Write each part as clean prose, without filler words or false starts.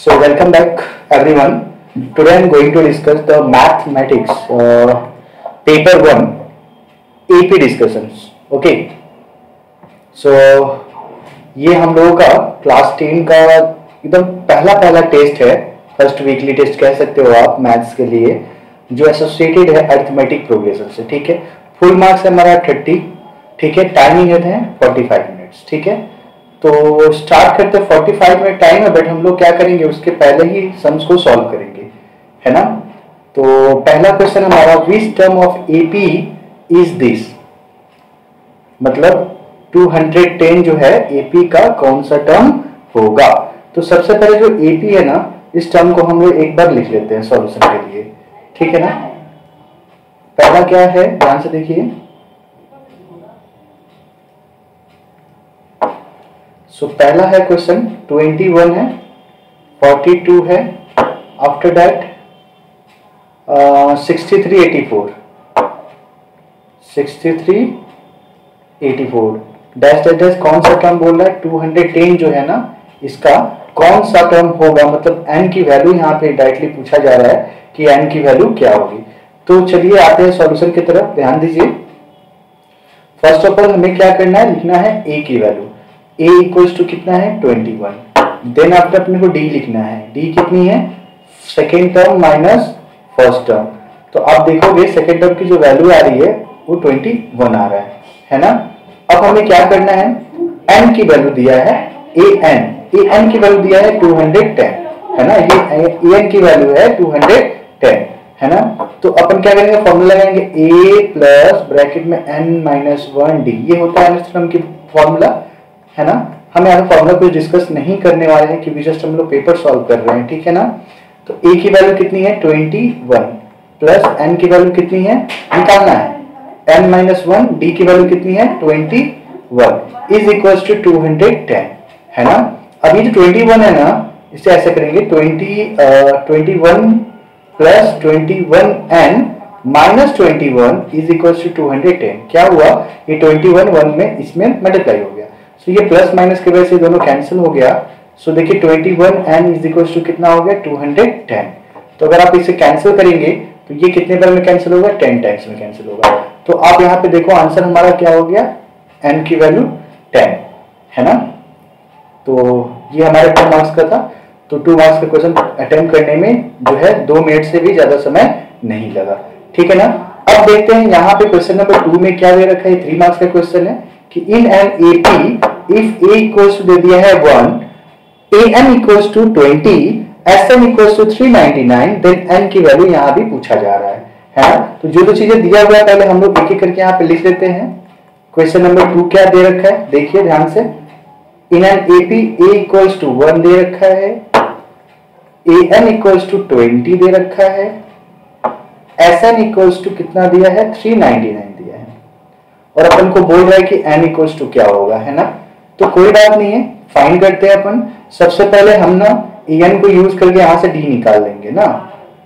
So welcome back everyone. Today I am going to discuss the mathematics paper 1 AP discussions. Okay. So ये हम लोगों का class 10 का एकदम पहला टेस्ट है, फर्स्ट वीकली टेस्ट कह सकते हो आप मैथ्स के लिए, जो एसोसिएटेड है अरिथमेटिक प्रोग्रेशन से. ठीक है, फुल मार्क्स है हमारा 30. ठीक है, टाइमिंग है 45 मिनट्स. ठीक है, तो स्टार्ट करते 45 मिनट टाइम है, बट हम लोग क्या करेंगे उसके पहले ही सम्स को सॉल्व करेंगे, है ना. तो पहला क्वेश्चन हमारा, which term of AP is this, मतलब 210 जो है एपी का कौन सा टर्म होगा. तो सबसे पहले जो एपी है ना, इस टर्म को हम लोग एक बार लिख लेते हैं सॉल्यूशन के लिए. ठीक है ना. पहला क्या है, ध्यान से देखिए. सो पहला है क्वेश्चन 21 है, 42 है, after that 6384 dash dash dash. कौन सा टर्म बोल रहा है, 210 जो है ना, इसका कौन सा टर्म होगा, मतलब n की वैल्यू यहाँ पे डायरेक्टली पूछा जा रहा है कि n की वैल्यू क्या होगी. तो चलिए आते हैं सॉल्यूशन की तरफ. ध्यान दीजिए, फर्स्ट ऑफ ऑल हमें क्या करना है, लिखना है a की वैल्यू. a इक्वल्स टू कितना है 21. देन आफ्टर अपने को d लिखना है. d कितनी है, second term minus first term. तो आप देखोगे सेकेंड टर्म की जो वैल्यू आ रही है वो 21 आ रहा है ना. अब हमें क्या करना है, n की वैल्यू दिया है an की वैल्यू दिया है 210, है ना. ये an की वैल्यू है 210, है ना. तो अपन क्या करेंगे, फॉर्मूला लगाएंगे a प्लस ब्रैकेट में n-1d. ये होता है टर्म की फॉर्मूला, है ना. हम यहाँ फॉर्मूला कुछ डिस्कस नहीं करने वाले हैं क्योंकि जस्ट हम लोग पेपर सॉल्व कर रहे हैं. ठीक है ना. तो a की वैल्यू कितनी है 21 प्लस n की वैल्यू कितनी है निकालना है n-1, d की वैल्यू कितनी है 21 इज इक्वल टू 210, है ना. अब ये जो 21 है ना, इसे ऐसे करेंगे 21 plus 21n minus 21 is equal to 210. क्या हुआ, ये 21 1 में इसमें मल्टीप्लाई हो गया. सो ये प्लस माइनस की वजह से दोनों कैंसिल हो गया. सो देखिए 21n इज इक्वल टू कितना हो गया 210. तो अगर आप इसे कैंसिल करेंगे तो ये कितने बार में कैंसिल होगा, 10 टाइम्स में कैंसिल होगा. तो आप यहाँ पे देखो आंसर हमारा क्या हो गया, n की वैल्यू 10, है ना. तो ये हमारे 2 मार्क्स का था. तो 2 मार्क्स का क्वेश्चन अटेम्प्ट करने में जो है 2 मिनट से भी ज्यादा समय नहीं लगा. ठीक है ना. अब देखते हैं यहाँ पे क्वेश्चन नंबर 2 में क्या दे रखा है. 3 मार्क्स का क्वेश्चन है कि in an AP if a equals to दे दिया है 1, an equals to 20, sn equals to 399, then n की वैल्यू यहाँ भी पूछा जा रहा है ना. तो जो चीजें दिया हुआ है पहले हम लोग एक एक करके यहाँ पे लिख लेते हैं. क्वेश्चन नंबर 2 क्या दे रखा है, देखिए ध्यान से. In an AP a equals to 1 दे रखा है, an इक्वल्स टू 20 दे रखा है, sn इक्वल्स टू कितना दिया है 399 दिया है, और अपन को बोल रहा है कि n इक्वल्स टू क्या होगा, है ना. तो कोई बात नहीं है, फाइंड करते हैं अपन. सबसे पहले हम ना an को यूज करके यहाँ से d निकाल लेंगे ना.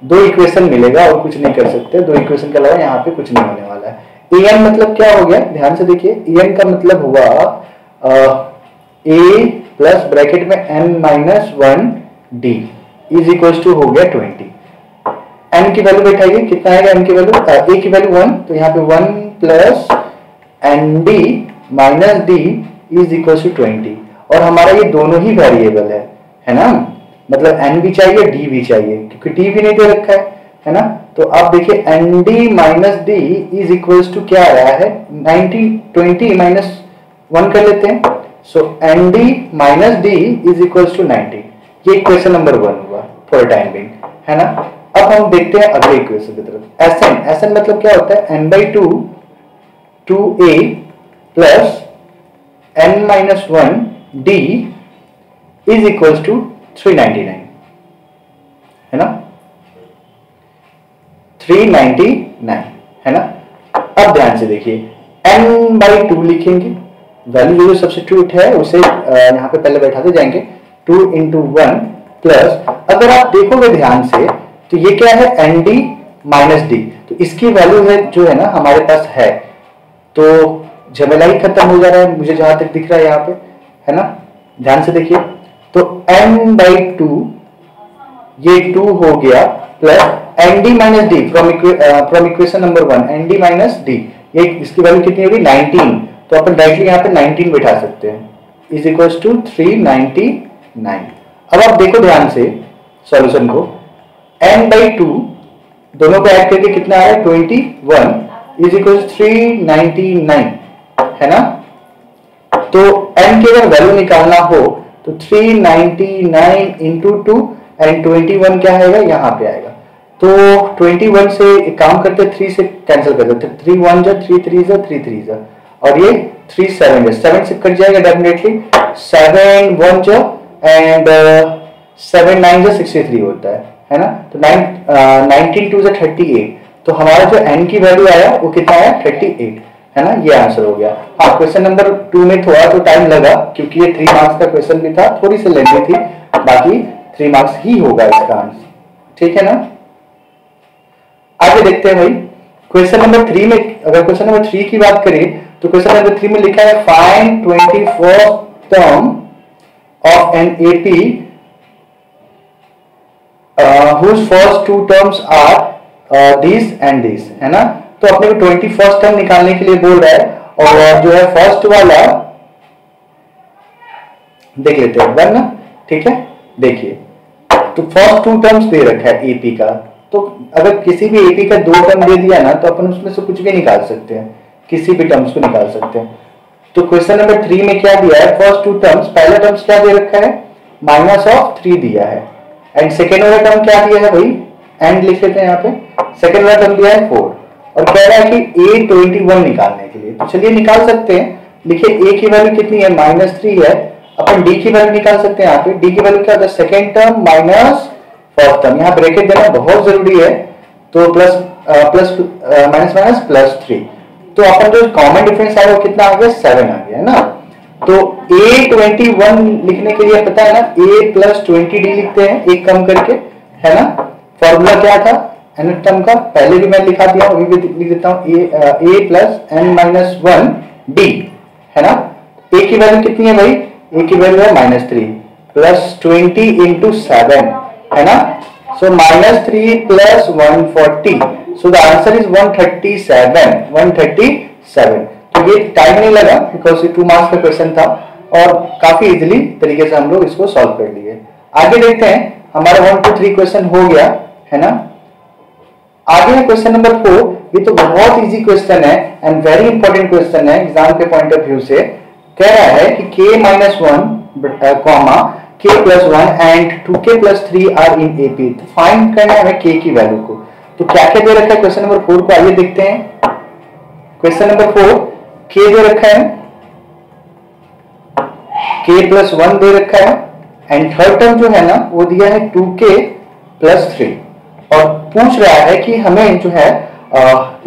2 इक्वेशन मिलेगा और कुछ नहीं कर सकते. 2 इक्वेशन के अलावा यहाँ पे कुछ नहीं होने वाला है. an मतलब क्या हो गया, ध्यान से देखिए. an का मतलब हुआ a प्लस ब्रैकेट में n-1d इज इक्वल टू हो गया 20. n की वैल्यू बैठाइए, कितना आएगा n की वैल्यू, a की वैल्यू 1, तो यहाँ पे 1 plus nd minus d is equal to 20. और हमारा ये दोनों ही वेरिएबल है ना. मतलब n भी चाहिए d भी चाहिए क्योंकि d भी नहीं दे रखा है ना. तो आप देखिए nd minus d is equal to क्या आ रहा है 20 माइनस 1 कर लेते हैं. So nd minus d is equal to 90. ये इक्वेशन नंबर 1 हुआ फॉर टाइम बिंग, है ना. अब हम देखते हैं अगले इक्वेशन की तरफ. sn मतलब क्या होता है, n/2 2a plus n-1d is equal to 399, है ना. 399, है ना. अब ध्यान से देखिए, n/2 लिखेंगे, वैल्यू जो सब्स्टिट्यूट है उसे यहाँ पे पहले बैठाते जाएंगे. 2 into 1 प्लस, अगर आप देखोगे ध्यान से तो ये क्या है nd माइनस d. तो इसकी वैल्यू है जो है ना हमारे पास है, तो झमेला ही खत्म हो जा रहा है मुझे जहां तक दिख रहा है यहाँ पे, है ना. ध्यान से देखिए, तो n/2 ये 2 हो गया plus N D minus D from equation number 1, N D minus D, ये इसकी वैल्यू कितनी होगी 19, तो अपन डायरेक्टली यहाँ पे 19 बिठा सकते हैं, इज इक्वल टू 399। अब आप देखो ध्यान से सॉल्यूशन को, n बाई 2 दोनों को ऐड करके कितना आया 21 इज इक्वल 399, है ना। तो n की अगर वैल्यू निकालना हो तो 399 इंटू 2 एंड 21 क्या आएगा यहाँ पे आएगा। तो 21 से एक काम करते 3 से कैंसिल कर देते, 3 1 जा 3 3 जा 3 3 जा, और ये 3 7 जा, 7 से कट जाएगा डेफिनेटली, 7 1 जा एंड 7 9 जा 63 होता है ना। तो 19 2 जा 38, तो हमारा जो n की वैल्यू आया वो कितना आया 38, है ना। ये आंसर हो गया। हाँ, क्वेश्चन नंबर 2 में थोड़ा तो टाइम लगा क्योंकि ये 3 मार्क्स का क्वेश्चन भी था, थोड़ी सी लेंथी थी, बाकी 3 मार्क्स ही होगा इसका आंसर, ठीक है ना। आगे देखते हैं भाई क्वेश्चन नंबर 3 में, अगर क्वेश्चन नंबर 3 की बात करें तो क्वेश्चन नंबर 3 में लिखा है find 24th term of an AP whose first 2 terms are this and this, है ना। तो अपने को 21st टर्म निकालने के लिए बोल रहा है, और जो है फर्स्ट वाला देख लेते हैं 1 ना, ठीक है। देखिए तो फर्स्ट 2 टर्म्स दे रखा है एपी का, तो अगर किसी भी एपी का 2 टर्म दे दिया ना तो अपन उसमें से कुछ भी निकाल सकते हैं, किसी भी टर्म्स को निकाल सकते हैं। तो क्वेश्चन नंबर 3 में क्या दिया है, फर्स्ट 2 टर्म्स, पहला टर्म्स क्या दे रखा है -3 दिया है, एंड सेकेंड वाला टर्म क्या दिया है भाई, एंड लिख लेते हैं यहाँ पे, सेकेंड वाला टर्म दिया है 4, और कह रहा है कि A21 निकालने के लिए। तो चलिए निकाल सकते हैं, लिखिए A की वैल्यू कितनी है -3 है, अपन D की वैल्यू निकाल सकते हैं। यहाँ पे D की वैल्यू क्या होता है, second term minus first term, यहाँ ब्रैकेट देना बहुत जरूरी है, तो plus plus minus minus plus 3, तो अपन जो कॉमन डिफरेंस आया वो कितना आ गया 7 आ गया, है ना। तो A21 लिखने के लिए पता है ना, A प्लस 20D लिखते हैं एक कम करके, है ना। फॉर्मूला क्या था nth टर्म का, पहले भी मैं लिखा दिया, अभी भी लिख देता हूँ, A प्लस n-1D, है ना। A की वैल्यू कितनी है भाई, A की वैल्यू है -3 प्लस 20 इंटू 7, है ना। सो -3 plus 140, so the answer is 137। तो ये टाइम नहीं लगा बिकॉज ये 2 मार्क्स का क्वेश्चन था, और काफी इजीली तरीके से हम लोग इसको सॉल्व कर लिए। आगे देखते हैं, हमारा 1 2 3 क्वेश्चन हो गया, है ना। आगे है क्वेश्चन नंबर 4, ये तो बहुत इजी क्वेश्चन है एंड वेरी इंपॉर्टेंट क्वेश्चन है एग्जाम के पॉइंट ऑफ व्यू से। कह रहा है कि k-1 comma k+1 and 2k+3 are in AP, तो फाइंड करना है k की वैल्यू को। तो क्या क्या दे रखा है क्वेश्चन नंबर 4 को, आइए देखते हैं। क्वेश्चन नंबर 4 k दे रखा है, k+1 दे रखा है, एंड थर्ड टर्म जो है ना वो दिया है 2k+3, और पूछ रहा है कि हमें जो है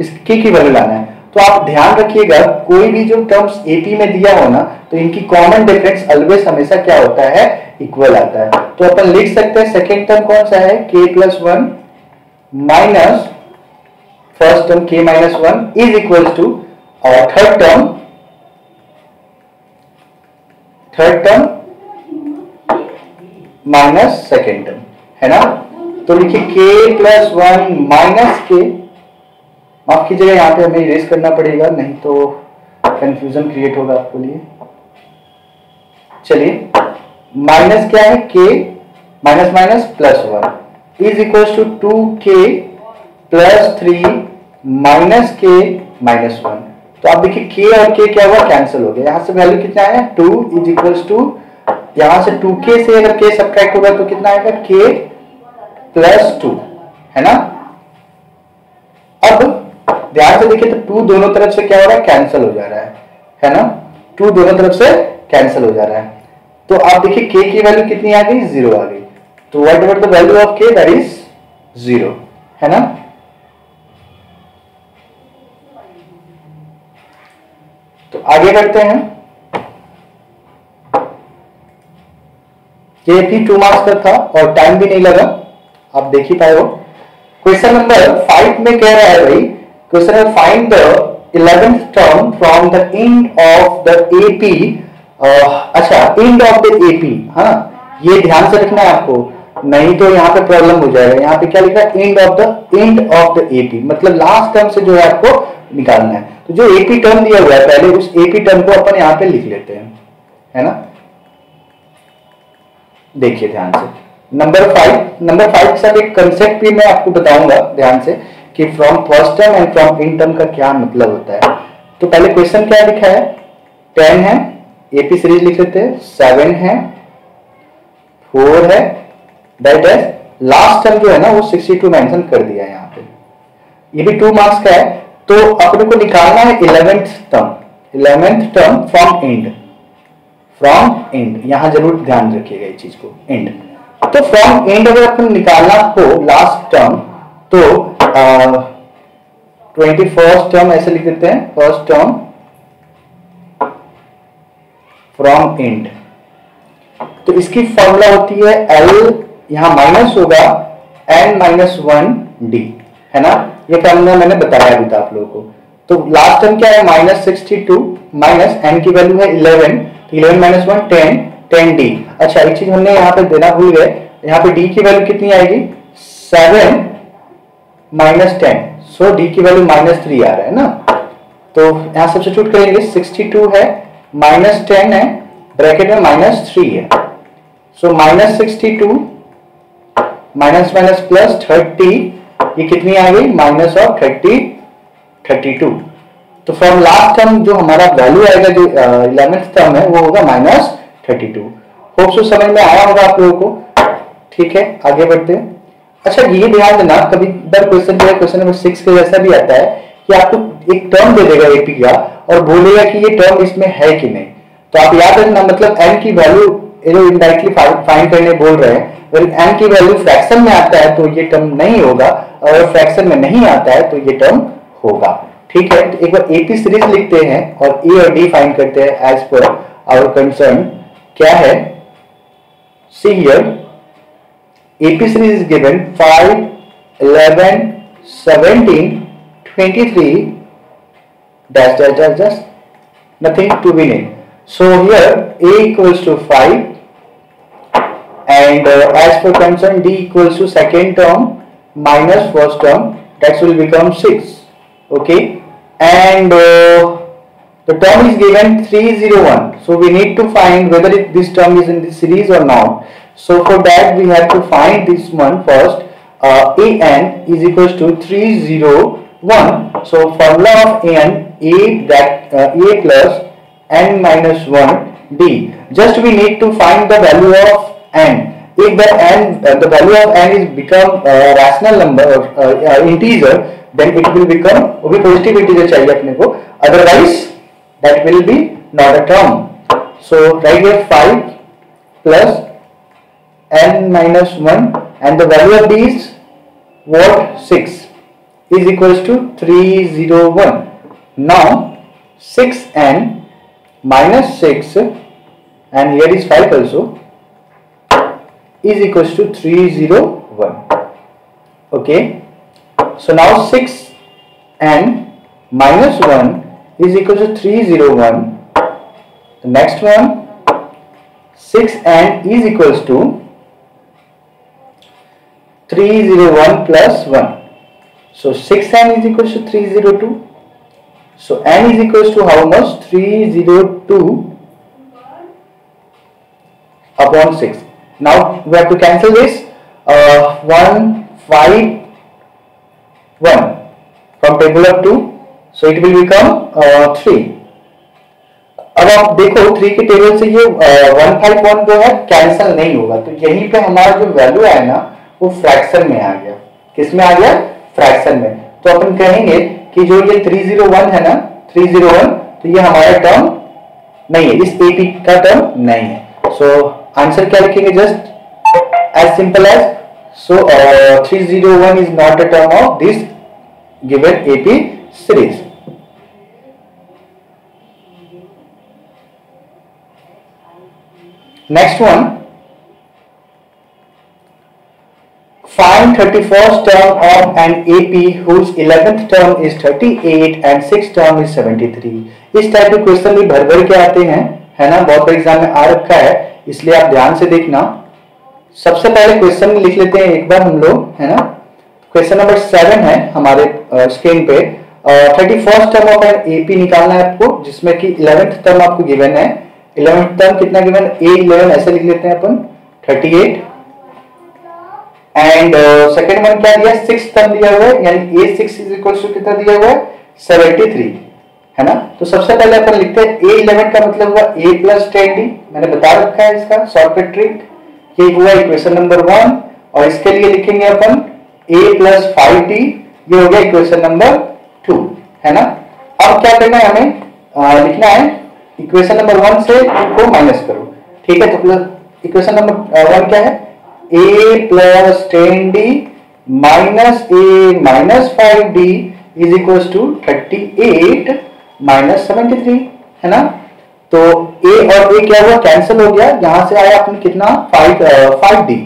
इस k की वैल्यू लाना है। तो आप ध्यान रखिएगा, कोई भी जो टर्म्स एपी में दिया हो ना तो इनकी कॉमन डिफरेंस ऑलवेज हमेशा क्या होता है, इक्वल आता है। तो अपन लिख सकते हैं सेकेंड टर्म कौन सा है, k+1 minus first term k-1 is equal to, और third term minus second term, है ना। तो लिखिए k+1 माइनस k, माफ कीजिएगा यहाँ पे हमें इरेज करना पड़ेगा, नहीं तो कंफ्यूजन क्रिएट होगा आपके लिए। चलिए माइनस क्या है, k minus minus +1 is equal to 2k+3 minus k-1। तो आप देखिए k और k क्या हुआ, कैंसिल हो गया, यहां से वैल्यू कितना आया 2 इज इक्वल टू, यहां से 2k से अगर k सब्ट्रैक्ट होगा तो कितना आएगा k+2, है ना। अब ध्यान से देखिए तो 2 दोनों तरफ से क्या हो रहा है, कैंसिल हो जा रहा है ना। 2 दोनों तरफ से कैंसिल हो जा रहा है, तो आप देखिए k की वैल्यू कितनी आ गई, 0 आ गई। तो what ever the value of k, that is 0, है ना। तो आगे बढ़ते हैं, ये भी 2 मार्क्स का था और टाइम भी नहीं लगा, आप देख ही पाए हो। क्वेश्चन नंबर 5 में कह रहा है भाई, question number find the 11th term from the end of the AP. अच्छा, एंड ऑफ द एपी, हाँ ये ध्यान से रखना है आपको, नहीं तो यहाँ पे प्रॉब्लम हो जाएगा। यहाँ पे क्या लिखा है, एंड ऑफ द एपी, मतलब लास्ट टर्म से जो है आपको निकालना है। तो जो एपी टर्म दिया हुआ है पहले उस एपी टर्म को अपन यहाँ पे लिख लेते हैं, है ना। देखिए ध्यान से नंबर 5 के साथ एक कंसेप्ट भी मैं आपको बताऊंगा ध्यान से कि from first term and from in term का क्या मतलब होता है। तो पहले क्वेश्चन क्या लिखा है, 10 है, एपी सीरीज लिख लेते हैं, 7 है, 4 है, दैट इज लास्ट टर्म जो है ना वो 62 मेंशन कर दिया है यहाँ पे। ये भी 2 मार्क्स का है। तो अपने को निकालना है 11th टर्म फ्रॉम एंड, यहां जरूर ध्यान रखिएगा इस चीज को, एंड। तो फ्रॉम एंड अगर अपन निकालना हो लास्ट टर्म तो 21st टर्म ऐसे लिख देते हैं, फर्स्ट टर्म फ्रॉम एंड। तो इसकी फॉर्मूला होती है L, यहां माइनस होगा n-1d, है ना। ये फॉर्मूला मैंने बताया अभी था आप लोगों को। तो लास्ट टर्म क्या है, -62 माइनस n की वैल्यू है 11, 11 - 1 10, 10d। अच्छा एक चीज हमने यहाँ पे देना भूल गए, यहाँ पे d की वैल्यू कितनी आएगी, 7 - 10, सो d की वैल्यू -3 आ रहा है ना। तो यहाँ सब्स्टिट्यूट करेंगे, 62 है, -10 है, ब्रैकेट में -3 है, सो -62 माइनस प्लस 30, ये कितनी आ गई, -32। तो फ्रॉम लास्ट टर्म जो हमारा वैल्यू आएगा जो 11th टर्म है वो होगा -32। होप सो समझ में आया होगा आप लोगों को। ठीक है आगे बढ़ते हैं। अच्छा ये ध्यान देना, कभी इधर क्वेश्चन जो है क्वेश्चन नंबर 6 के जैसा भी आता है कि आपको एक टर्म दे देगा एपी का और बोलेगा कि ये टर्म इसमें है कि नहीं। तो आप याद रखना, मतलब n की वैल्यू इनडायरेक्टली फाइंड करने बोल रहे हैं, अगर n की वैल्यू फ्रैक्शन में आता है तो ये टर्म नहीं होगा, और फ्रैक्शन में नहीं आता है तो ये टर्म होगा। ठीक है, तो एक बार एपी सीरीज लिखते हैं और ए और डी फाइंड करते हैं एज पर आवर कंसर्न। क्या है, see here AP series is given 5, 11, 17, 23 dash dash dash dash, nothing to be named. So here a equals to 5 and as per concern d equals to second term minus first term, that will become 6. Okay, and the term is given 301, so we need to find whether this term is in this series or not. So for that we have to find this one first. an is equals to 301, so formula of an a plus n minus 1 d. Just we need to find the value of n. If the value of n is become rational number integer, then it will become positive integer चाहिए अपने को, otherwise that will be not a term. So right here 5 plus n minus 1 and the value of d is what, 6 is equals to 301. Now 6n minus 6 and here is 5 also is equals to 301. Okay, so now 6n minus 1 is equals to 301. The next one, 6n is equals to 301 plus 1. So 6n is equals to 302. So n is equals to how much, 302 upon 6. Now we have to cancel this 1, 5, 1 from table of 2. So it will become 3. अब आप देखो 3 के table से ये 151 जो है cancel नहीं होगा, तो यहीं पे हमारा जो वैल्यू है ना वो फ्रैक्शन में आ गया। किस में आ गया, फ्रैक्शन में। तो अपन कहेंगे कि जो ये 301 है ना, 301, तो ये हमारा टर्म नहीं है, इस एपी का टर्म नहीं है। सो आंसर क्या लिखेंगे, just as simple as, so 301 is not a term of this given AP series. Next one, find 31st term of an AP whose 11th term is 38 and 6th term is 73. इस type के question भी भर भर के आते हैं, है ना, बहुत एग्जाम में आ रखा है, इसलिए आप ध्यान से देखना। सबसे पहले क्वेश्चन लिख लेते हैं एक बार हम लोग, है ना। क्वेश्चन नंबर 7 है हमारे स्क्रीन पे। 31st term of an AP निकालना है आपको, जिसमें कि 11th टर्म आपको गिवन है। 11th टर्म कितना गिवन है, A11 ऐसे लिख लेते हैं अपन 38। एंड सेकेंड वन क्या दिया, 6th टर्म दिया हुआ है, यानी A6 इज इक्वल टू कितना दिया हुआ है 73, है ना। तो सबसे पहले अपन लिखते हैं A11 का मतलब हुआ A प्लस 10D, मैंने बता रखा है इसका शॉर्टकट ट्रिक। ये हुआ इक्वेशन नंबर 1, और इसके लिए लिखेंगे अपन A प्लस 5D, ये हो गया इक्वेशन नंबर 2, है ना। अब क्या करना है हमें, लिखना है इक्वेशन नंबर 1 से 2 को माइनस करो, ठीक है। तो इक्वेशन नंबर 1 क्या है, A plus 10D minus A minus 5D is equal to 38 minus 73, है ना। तो A और A क्या हुआ, कैंसिल हो गया, यहां से आया अपने कितना 5D।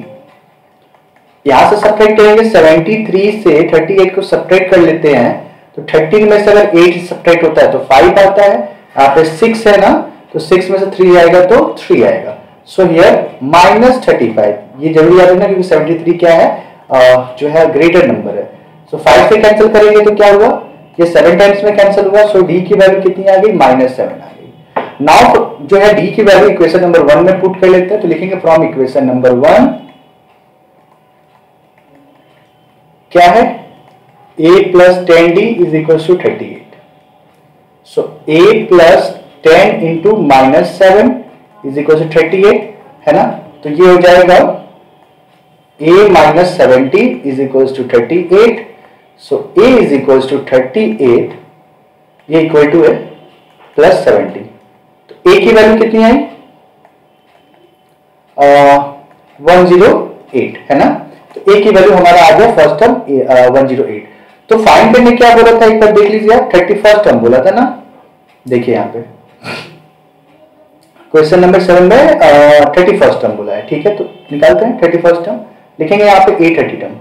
यहां से सब्ट्रैक्ट करेंगे 73 से 38 को सब्ट्रैक्ट कर लेते हैं, तो 13 में से अगर 8 सब्ट्रैक्ट होता है तो 5 आता है, यहाँ पे 6 है ना, तो 6 में से 3 आएगा तो 3 आएगा। सो हियर -35, ये जरूरी याद रखना क्योंकि 73 क्या है, जो है ग्रेटर नंबर है। सो 5 से कैंसिल करेंगे तो क्या हुआ, ये 7 टाइम्स में कैंसिल हुआ। सो डी की वैल्यू कितनी आ गई, -7 आ गई। नाउ जो है डी की वैल्यू इक्वेशन नंबर 1 में पुट कर लेते हैं, तो लिखेंगे फ्रॉम इक्वेशन नंबर 1 क्या है, A plus 10D is equal to 38। So A plus 10 into -7 is equal to 38, है ना। तो ये हो जाएगा A minus 70 is equal to 38। So A is equal to 38, ये इक्वल टू है प्लस 70। तो A की वैल्यू कितनी आई, 108, है ना। तो A की वैल्यू हमारा आ गया फर्स्ट टर्म 108। तो फाइंड करने क्या बोला था, एक बार देख लीजिए, 31st टर्म बोला था ना। देखिए यहाँ पे क्वेश्चन नंबर 7 में 31st टर्म बोला है, ठीक है। तो निकालते हैं 31st टर्म, लिखेंगे यहाँ पे A30 टर्म,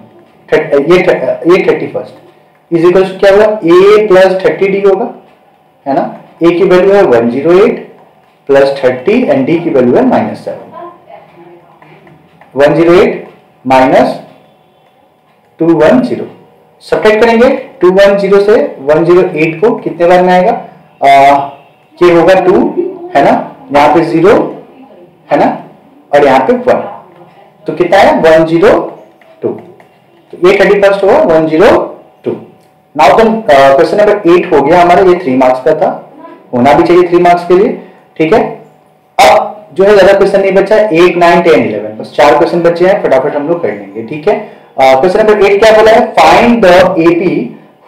ये 31st इज इक्वल टू क्या हुआ, A प्लस 30D होगा, है ना। A की वैल्यू है 108 प्लस 30 एंड D की वैल्यू है -7। 108 माइनस 210, सब्ट्रैक्ट करेंगे 210 से 108 को कितने बार में आएगा, ये होगा 2, है ना, यहाँ पे 0, है ना, और यहाँ पे 1, तो कितना है 102। तो ये 31st होगा 102। नाउ तो क्वेश्चन नंबर 8 हो गया हमारा, ये 3 मार्क्स का था, होना भी चाहिए 3 मार्क्स के लिए, ठीक है। अब जो है ज्यादा क्वेश्चन नहीं बचा है, 8, 9, 10, 11, बस 4 क्वेश्चन बचे हैं, फटाफट हम लोग कर लेंगे, ठीक है। क्वेश्चन नंबर 8 क्या बोला है, find the AP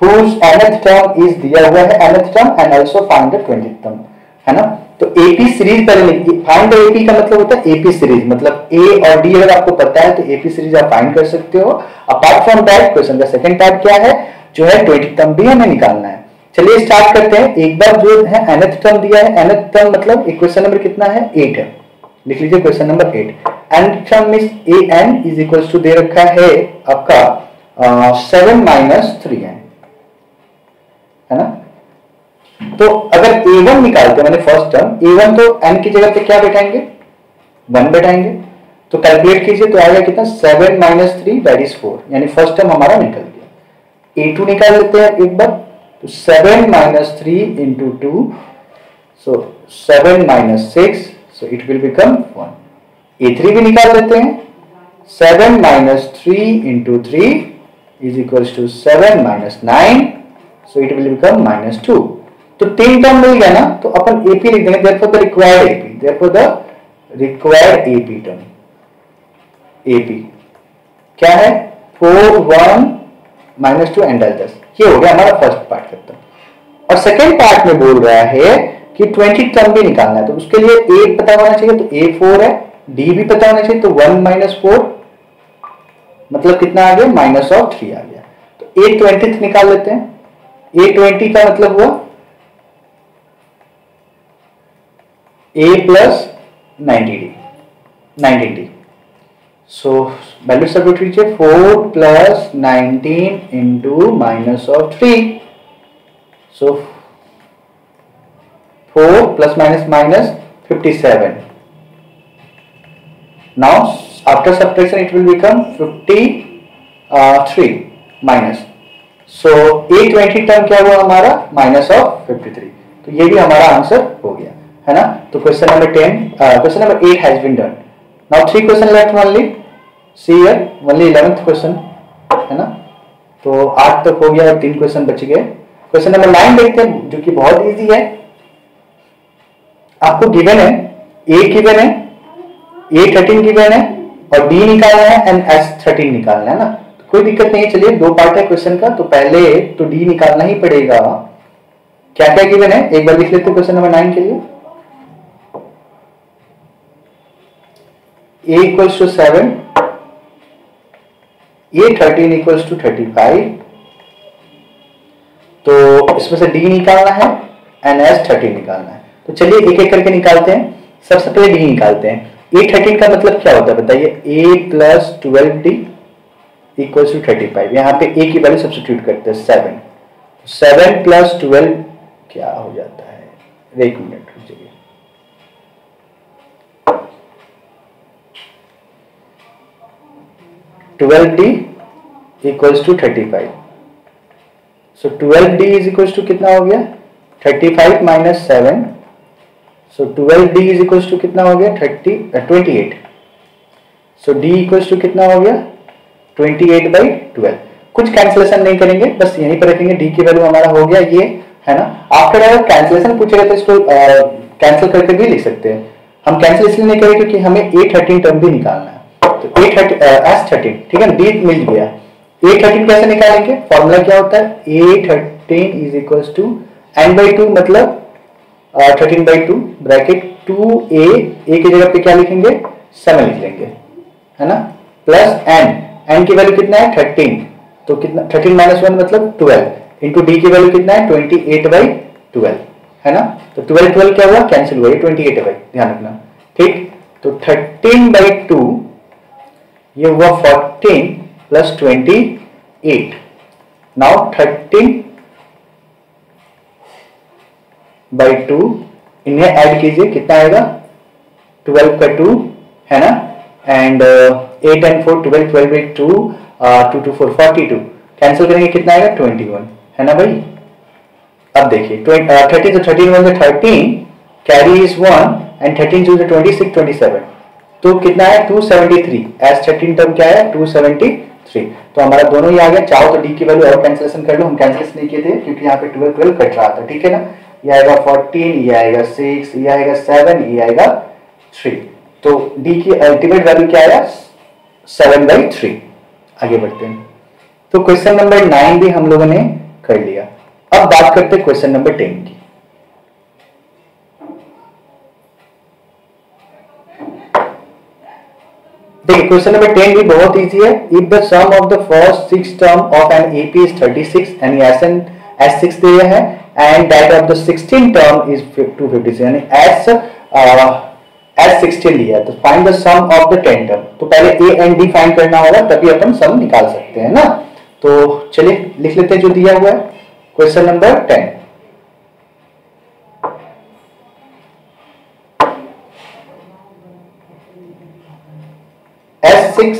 whose nth term is दिया हुआ है, nth term and also find the 20th term, है ना। तो एपी सीरीज पहले लिखिए, फाइंड द एपी का मतलब होता है एपी सीरीज, मतलब ए और डी अगर आपको पता है तो एपी सीरीज आप फाइंड कर सकते हो। अपार्ट फ्रॉम दैट क्वेश्चन का सेकंड पार्ट क्या है, जो है 20th टर्म भी हमें निकालना है। चलिए स्टार्ट करते हैं। एक बार जो है nth टर्म दिया है, nth टर्म मतलब इक्वेशन नंबर कितना है 8 है, लिख लीजिए क्वेश्चन नंबर 8। nth टर्म में an इज इक्वल टू दे रखा है आपका 7 माइनस 3n, है ना। तो अगर a1 निकालते हैं, मैंने फर्स्ट टर्म a1, तो n की जगह पे क्या बैठाएंगे 1 बैठाएंगे, तो कैलकुलेट कीजिए तो आएगा कितना 7 माइनस 3 दैट इज 4, यानी फर्स्ट टर्म हमारा निकल गया। a2 निकाल लेते हैं एक बार, तो 7 minus 3 into 2, so 7 minus 6, so it will become 1। a3 भी निकाल लेते हैं, 7 minus 3 into 3 is equals to 7 minus 9, so it will become -2। तो 3 टर्म मिल गया ना, तो अपन AP लिख देंगे, therefore the required AP, therefore the required AP term, AP क्या है 4, 1, -2 एंड 10। ये हो गया हमारा फर्स्ट पार्ट खत्म। और सेकेंड पार्ट में बोल रहा है कि 20 टर्म भी निकालना है, तो उसके लिए A पता होना चाहिए, तो A 4 है, D भी पता होना चाहिए, तो 1 माइनस 4 मतलब कितना आ गया -3 आ गया। तो A20 निकाल लेते हैं। A20 का मतलब हुआ A plus 90D। So value substitute कीजिए, 4 plus 19 into -3, so 4 plus minus minus 57। Now after subtraction it will become 53 minus, so A20 term क्या हुआ हमारा, माइनस ऑफ 53। तो ये भी हमारा आंसर हो गया, है ना। तो question number 8 has been done. Now 3 question left only, see here only 11th question, है ना। तो 8 तक हो गया और 3 क्वेश्चन बच गए। क्वेश्चन नंबर 9 देखते हैं, जो कि बहुत इजी है। आपको गिवन है, A गिवन है, A13 गिवन है और D निकालना है एंड S13 निकालना है ना। तो कोई दिक्कत नहीं है, चलिए 2 पार्ट है क्वेश्चन का, तो पहले तो D निकालना ही पड़ेगा। क्या क्या गिवन है एक बार लिख लेते हैं क्वेश्चन नंबर 9 के लिए। A equals to 7, A13 equals to 35, तो इसमें से D निकालना है एंड S13 निकालना है। तो चलिए एक एक करके निकालते हैं। सबसे पहले D निकालते हैं। A13 का मतलब क्या होता है बताइए, A plus 12D equals to 35। यहाँ पे A की वैल्यू सब्स्टिट्यूट करते हैं 7, 7 plus 12 क्या हो जाता है, एक मिनट रुकिए, 12D equals to 35। So 12D is equals to कितना हो गया, 35 minus 7, so 12D is equals to कितना हो गया, 28। सो D equals to कितना हो गया, 28/12। कुछ कैंसिलेशन नहीं करेंगे, बस यहीं पर रखेंगे। D की वैल्यू हमारा हो गया ये, है ना। आफ्टर अगर कैंसिलेशन पूछेगा तो इसको कैंसिल करके भी लिख सकते हैं। हम कैंसिल इसलिए नहीं करेंगे क्योंकि हमें A13 टर्म भी निकालना है। तो S13, ठीक है, D मिल गया। A13 कैसे निकालेंगे, फॉर्मूला क्या होता है, A13 is equals to n/2 मतलब 13/2 ब्रैकेट 2A, A की जगह पे क्या लिखेंगे, 7 लिख लेंगे, है ना, प्लस n की वैल्यू कितना है 13, तो कितना 13 - 1 मतलब 12 इंटू D की वैल्यू कितना है 28/12, है ना। तो 12 क्या हुआ, कैंसिल हुआ, 28 ध्यान रखना, ठीक। तो 13/2 ये हुआ 14 प्लस 28। नाउ 13/2 इन्हें ऐड कीजिए, कितना आएगा 12 का 2, है ना, एंड 8 and 4 12, 12/2 2 to 4 42, कैंसिल करेंगे कितना आएगा 21, है ना भाई। अब देखिए 30 तो 13 1 13, कैरी इज 1 एंड 13 2 26 27, तो कितना है 273। S13 टर्म क्या है 273। तो हमारा दोनों ही आ गया। चाहो तो D की वैल्यू और कैंसिलेशन कर लो, हम कैंसिलेशन नहीं किए थे क्योंकि यहाँ पे 12 कट रहा था, ठीक है ना। ये आएगा 14, ये आएगा 6, ये आएगा 7, ये आएगा 3। तो D की अल्टीमेट वैल्यू क्या आया 7/3। आगे बढ़ते हैं। तो क्वेश्चन नंबर 9 भी हम लोगों ने कर लिया। अब बात करते हैं क्वेश्चन नंबर 10 की। देखिए क्वेश्चन नंबर 10 भी बहुत इजी है। If the sum of the first 6 term of an AP is 36 and S6 दिया है and that of the 16 term is 256, यानी S16 दिया है। तो find the sum of the 10 term. तो पहले A एंड D फाइंड करना होगा, तभी अपन सम निकाल सकते हैं ना। तो चलिए लिख लेते हैं जो दिया हुआ है question number 10। S6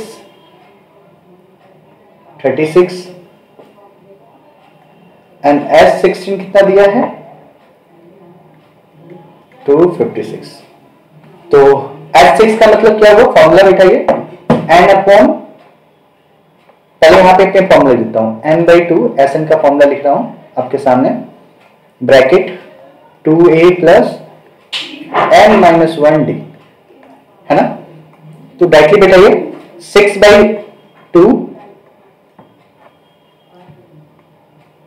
36 and S16 कितना दिया है 256। तो S6 का मतलब क्या हुआ, फॉर्मूला बैठाइए n अपॉन, पहले यहां पे अपने फॉर्मूला लिखता हूं n/2, Sn का फॉर्मूला लिख रहा हूं आपके सामने, ब्रैकेट 2A प्लस n-1D, है ना। तो डायरेक्टली बैठाइए 6/2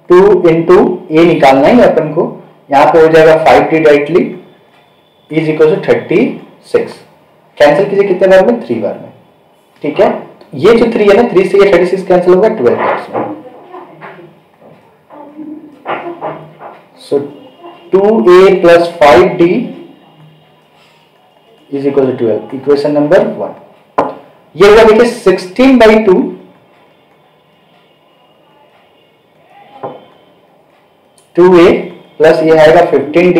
2 इंटू A निकालना है अपन को, यहां पे हो जाएगा 5D directly is equal to 36। Cancel कीजिए कितने बार में, 3 बार में, ठीक है। ये जो 3 है ना, 3 से ये 36 कैंसिल होगा 12 बार में। So 2A plus 5D is equal to 12, equation number 1। ये हुआ देखिए 16/2 2A प्लस ये आएगा 15D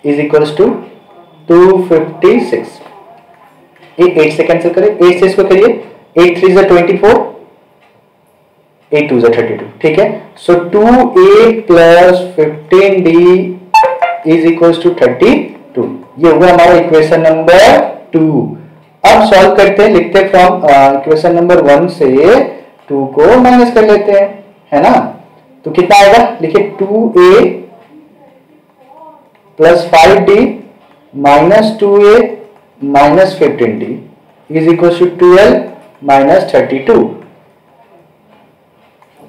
इज इक्वल्स टू 256। 8 से कैंसिल करें, 8 से इसको करिए, 8 3 = 24, 8 2 = 32, ठीक है। So 2a plus 15d is equals to 32, ये हुआ हमारा इक्वेशन नंबर 2। अब सॉल्व करते हैं, लिखते हैं फ्रॉम इक्वेशन नंबर 1 से 2 को माइनस कर लेते हैं, है ना। तो कितना आएगा, लिखिए 2a plus 5d minus 2a minus 15d is equal to 12 minus 32,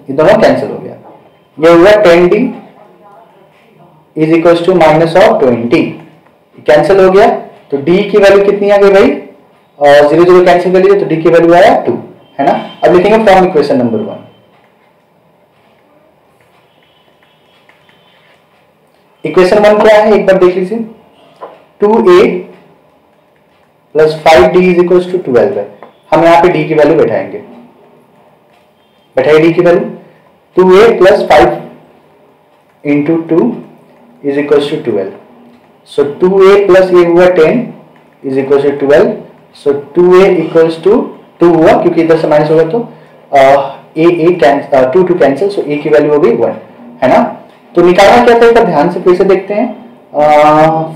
ये दोनों कैंसिल हो गया। ये हुआ 10d is equal to minus of 20, cancel हो गया। तो d की वैल्यू कितनी आ गई भाई, 0 0 कैंसिल कर लीजिए, तो d की वैल्यू आया 2, है ना। अब लिखेंगे फ्रॉम इक्वेशन नंबर 1। इक्वेशन 1 क्या है, एक बार देख लीजिए, 2a plus 5d is equal to 12 है। हम यहाँ पे d की वैल्यू बैठाएंगे, बैठाइए d की value, 2a plus 5 into 2 is equal to 12। So 2a plus ये हुआ 10 is equal to 12। So 2a equals to 2 हुआ, क्योंकि इधर से माइनस होगा तो a 2 कैंसिल, सो a की वैल्यू हो गई 1, है ना। तो निकालना क्या था, ध्यान से फिर से देखते हैं।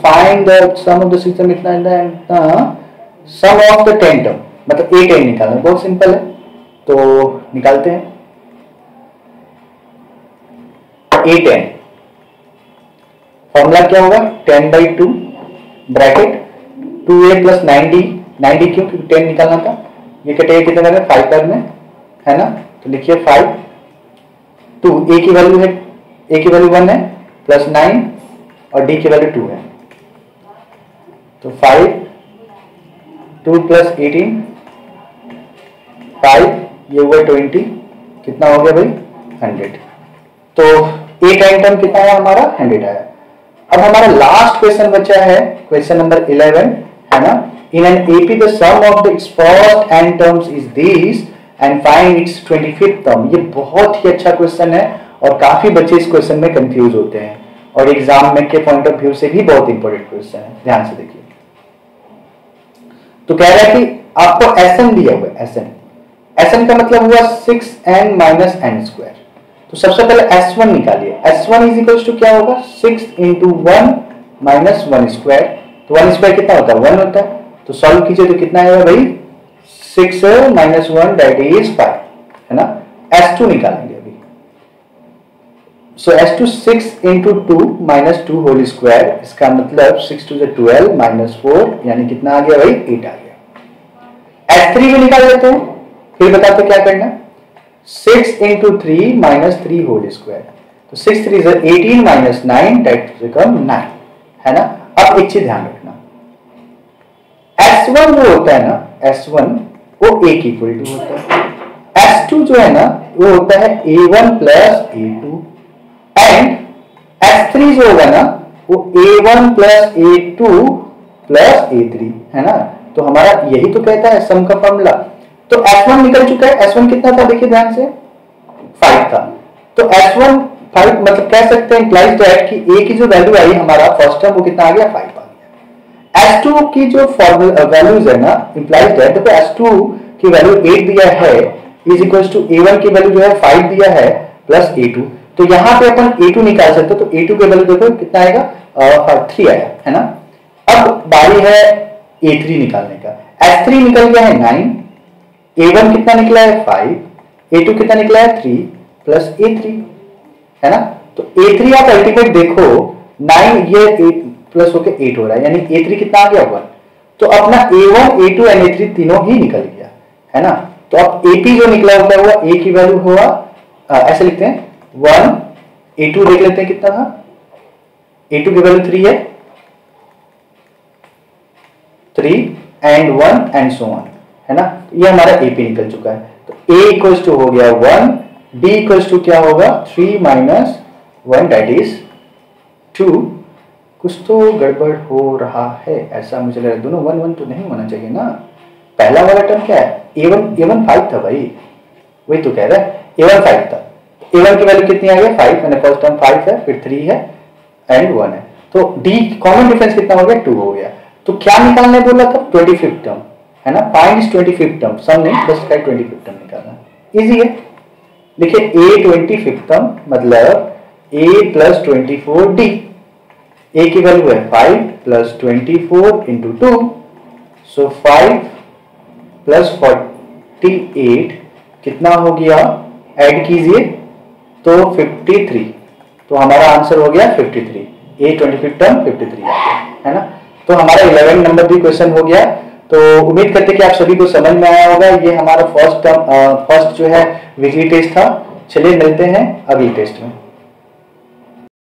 Find the sum of the system, इतना सम ऑफ द 10 टर्म, मतलब a10 निकालना, बहुत सिंपल है। तो निकालते हैं a10, फॉर्मूला क्या होगा, 10/2 bracket 2a plus 9d, 9d क्यों, क्योंकि 10 निकालना था। ये कटेगा कितने में, 5 पर में, है ना। तो लिखिए 5, 2 a की वैल्यू है, a की वैल्यू 1 है, प्लस 9 और d की वैल्यू 2 है। तो 5 2 प्लस 18 5, ये हुआ 20, कितना हो गया भाई 100। तो a10 टर्म कितना है हमारा, 100 आया। अब हमारा लास्ट क्वेश्चन बचा है, क्वेश्चन नंबर 11, है ना। In an AP the sum of the first n terms is this and find its 25th term. ये बहुत ही अच्छा क्वेश्चन है और काफी बच्चे इस क्वेश्चन में कंफ्यूज होते हैं, और एग्जाम में के पॉइंट ऑफ व्यू से भी बहुत इंपॉर्टेंट क्वेश्चन है, ध्यान से देखिए। तो कह रहा है कि आपको Sn दिया हुआ है, Sn का मतलब हुआ 6n माइनस n स्क्वायर। तो सबसे पहले S1 निकालिए, S1 इज इक्वल टू क्या होगा, 6 इंटू 1 माइनस 1 स्क्वायर। तो 1 स्क्वायर कितना होता है, 1 होता है। तो सॉल्व कीजिए तो कितना आएगा भाई, 6 माइनस 1 दैट इज 5, है ना। S2 निकालेंगे अभी। So S2 6 into 2 minus 2 whole square, इसका मतलब 6 2 = 12 माइनस 4, यानी कितना आ गया भाई, 8 आ गया। S3 भी निकाल लेते हैं, फिर बताते क्या करना है। 6 इंटू 3 माइनस 3 होल स्क्वायर, तो 6 3 = 18 माइनस 9 दैट बिकम 9, है ना। अब एक चीज ध्यान रखना, S1 जो होता है ना, S1 वो a की इक्वल टू होता है, S2 जो है ना वो होता है a1 plus a2, and S3 जो होगा ना वो a1 plus a2 plus a3, है ना। तो हमारा यही तो कहता है सम का फॉर्मूला। तो S1 निकल चुका है, S1 कितना था देखिए ध्यान से, 5 था। तो S1 5, मतलब कह सकते हैं इंप्लाइज दैट कि a की जो वैल्यू आई हमारा फर्स्ट टर्म वो कितना आ गया, 5 आ गया। S2 की जो फॉर्मूला वैल्यूज है ना, इंप्लाइज दैट देखो S2 की वैल्यू 8 दिया है इज इक्वल टू a1 की वैल्यू जो है 5 दिया है प्लस a2। तो यहां पे अपन a2 निकाल सकते हो, तो a2 की वैल्यू देखो कितना आएगा, 3 आया, है ना। अब बारी है a3 निकालने का। S3 निकल गया है 9, a1 कितना निकला है 5, a2 कितना निकला है 3 प्लस a3, है ना। तो a3 आप अल्टीमेट देखो 9, ये 8 प्लस होके 8 हो रहा है, यानी a3 कितना आ गया 1। तो अपना a1 a2 एंड a3 तीनों ही निकल गया, है ना। तो अब ap जो निकला होता है a की वैल्यू हुआ, ऐसे लिखते हैं 1, a2 देख लेते हैं कितना था, a2 की वैल्यू 3 है, 3 एंड 1 एंड सो ऑन, है ना। ये हमारा AP निकल चुका है। तो A इक्वल्स टू हो गया 1, D इक्वल्स टू क्या होगा 3 माइनस 1 दैट इज 2। कुछ तो गड़बड़ हो रहा है, ऐसा मुझे लग रहा है। दोनों 1 1 तो नहीं होना चाहिए ना। पहला वाला टर्म क्या है, A1 5 था भाई, वही तो कह रहा है, A1 5 था। A1 की वैल्यू कितनी आ गई 5, मैंने फर्स्ट टर्म 5 है, फिर 3 है एंड 1 है। तो D कॉमन डिफरेंस कितना हो गया 2 हो गया। तो क्या निकालने बोला था 25th टर्म, है ना। फाइंड 25th टर्म, सम नहीं बस 25th टर्म निकालना, इजी है। देखिए a 25th टर्म मतलब a प्लस 24d, a की वैल्यू है 5 प्लस 24 इंटू 2, सो 5 प्लस 48 कितना हो गया, ऐड कीजिए तो 53, तो हमारा आंसर हो गया 53, a 25th टर्म 53 आ गया, है ना। तो हमारा 11 नंबर भी क्वेश्चन हो गया। तो उम्मीद करते कि आप सभी को समझ में आया होगा। ये हमारा फर्स्ट जो है वीकली टेस्ट था। चलिए मिलते हैं अगले टेस्ट में।